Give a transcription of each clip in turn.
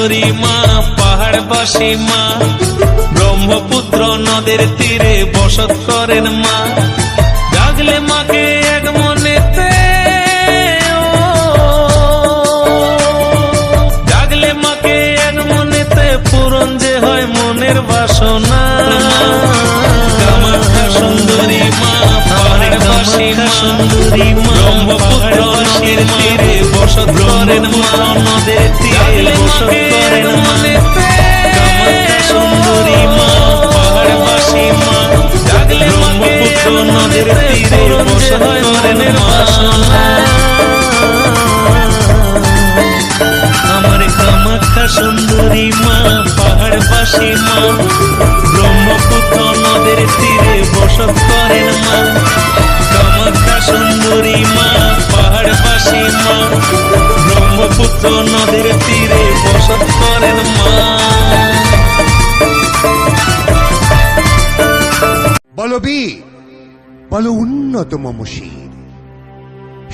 সুন্দরী মা পাহাড়বাসী মা, ব্রহ্মপুত্র নদের তীরে বসত করেন মা। ডাকলে মাকে এক মনেতে, ডাকলে মাকে এক মনেতে পূরণ যে হয় মনের বাসনা। কামাখ্যা সুন্দরী মা পাহাড়বাসী মা, সুন্দরী মা ব্রহ্মপুত্র নদের তীরে বসত করেন মা, নদের তীরে বসত করেন মনেতে। কামাখ্যা সুন্দরী মা পাহাড়বাসী মা, ডাকলে ব্রহ্মপুত্র নদের তীরে বসত করেন মা। আমার কামাখ্যা সুন্দরী মা পাহাড়বাসী মা, ব্রহ্মপুত্র নদের তীরে বসত করেন মা। কামাখ্যা সুন্দরী মা পাহাড়বাসী মা, ব্রহ্মপুত্র নদের তীরে বসত করেন মা। বলো বীর, বলো উন্নত মম শির,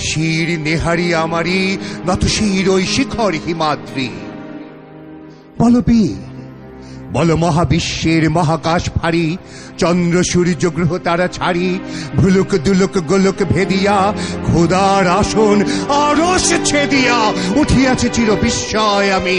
শির নেহারি আমারি নত শির ওই শিখর হিমাদ্রি। বলো বীর, বলো মহাবিশ্বের মহাকাশ ফাড়ি, চন্দ্র সূর্য গ্রহ তারা ছাড়ি, ভুলুক দুলুক গোলক ভেদিয়া, খোদার আসন আরশ ছেদিয়া উঠিয়াছে চির বিস্ময় আমি।